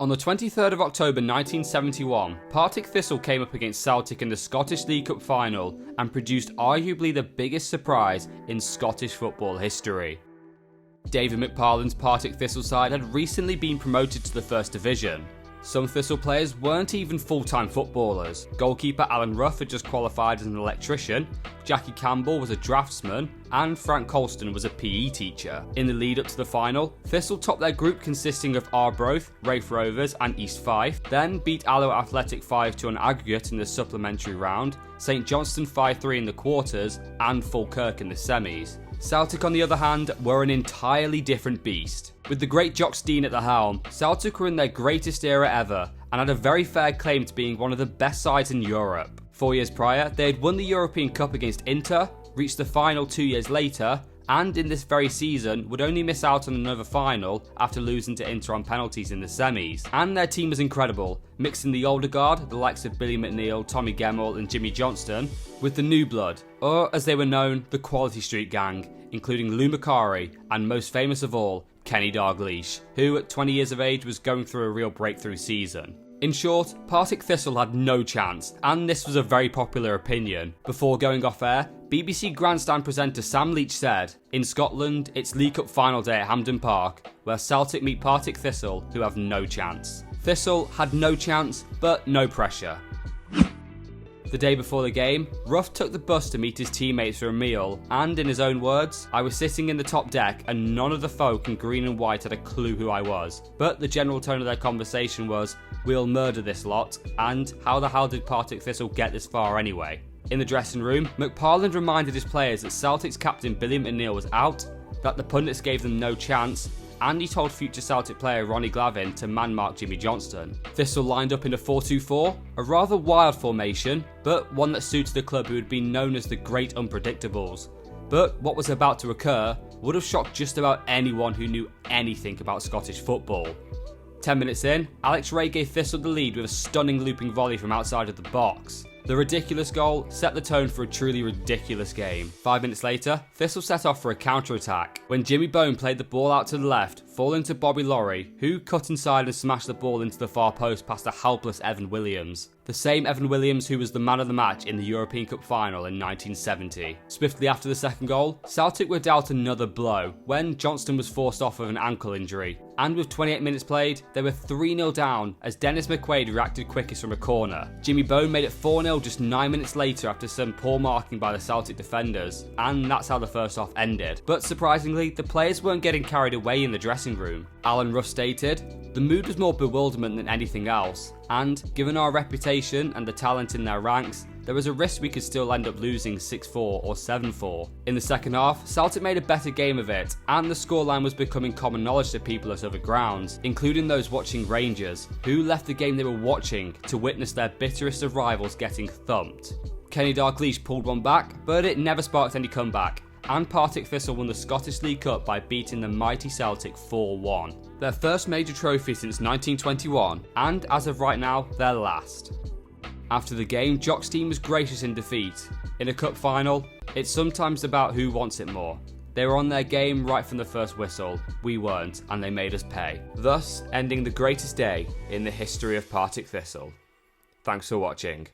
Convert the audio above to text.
On the 23rd of October 1971, Partick Thistle came up against Celtic in the Scottish League Cup final and produced arguably the biggest surprise in Scottish football history. David McParland's Partick Thistle side had recently been promoted to the First Division. Some Thistle players weren't even full-time footballers. Goalkeeper Alan Rough had just qualified as an electrician, Jackie Campbell was a draftsman, and Frank Colston was a PE teacher. In the lead up to the final, Thistle topped their group consisting of Arbroath, Raith Rovers and East Fife, then beat Alloa Athletic 5-2 on aggregate in the supplementary round, St Johnstone 5-3 in the quarters, and Falkirk in the semis. Celtic, on the other hand, were an entirely different beast. With the great Jock Stein at the helm, Celtic were in their greatest era ever and had a very fair claim to being one of the best sides in Europe. 4 years prior, they had won the European Cup against Inter, reached the final 2 years later, and in this very season would only miss out on another final after losing to Inter on penalties in the semis. And their team was incredible, mixing the older guard, the likes of Billy McNeil, Tommy Gemmell and Jimmy Johnston, with the new blood, or as they were known, the Quality Street Gang, including Lou Macari and most famous of all, Kenny Dalglish, who at 20 years of age was going through a real breakthrough season. In short, Partick Thistle had no chance, and this was a very popular opinion. Before going off air, BBC Grandstand presenter Sam Leach said, "In Scotland, it's League Cup final day at Hampden Park, where Celtic meet Partick Thistle, who have no chance." Thistle had no chance, but no pressure. The day before the game, Rough took the bus to meet his teammates for a meal, and in his own words, "I was sitting in the top deck and none of the folk in green and white had a clue who I was. But the general tone of their conversation was, we'll murder this lot, and how the hell did Partick Thistle get this far anyway?" In the dressing room, McParland reminded his players that Celtic's captain Billy McNeil was out, that the pundits gave them no chance, and he told future Celtic player Ronnie Glavin to man-mark Jimmy Johnston. Thistle lined up in a 4-2-4, a rather wild formation, but one that suited a club who had been known as the Great Unpredictables. But what was about to occur would have shocked just about anyone who knew anything about Scottish football. 10 minutes in, Alex Ray gave Thistle the lead with a stunning looping volley from outside of the box. The ridiculous goal set the tone for a truly ridiculous game. 5 minutes later, Thistle set off for a counter-attack, when Jimmy Bone played the ball out to the left, falling to Bobby Lorry, who cut inside and smashed the ball into the far post past a helpless Evan Williams. The same Evan Williams who was the man of the match in the European Cup final in 1970. Swiftly after the second goal, Celtic were dealt another blow when Johnston was forced off with an ankle injury. And with 28 minutes played, they were 3-0 down as Dennis McQuaid reacted quickest from a corner. Jimmy Bone made it 4-0 just 9 minutes later after some poor marking by the Celtic defenders, and that's how the first half ended. But surprisingly, the players weren't getting carried away in the dressing room. Alan Rough stated, "The mood was more bewilderment than anything else, and given our reputation and the talent in their ranks, there was a risk we could still end up losing 6-4 or 7-4. In the second half, Celtic made a better game of it, and the scoreline was becoming common knowledge to people at other grounds, including those watching Rangers, who left the game they were watching to witness their bitterest of rivals getting thumped. Kenny Dalglish pulled one back, but it never sparked any comeback, and Partick Thistle won the Scottish League Cup by beating the mighty Celtic 4-1. Their first major trophy since 1921, and as of right now, their last. After the game, Jock Stein was gracious in defeat. In a cup final, it's sometimes about who wants it more. They were on their game right from the first whistle, we weren't, and they made us pay. Thus, ending the greatest day in the history of Partick Thistle. Thanks for watching.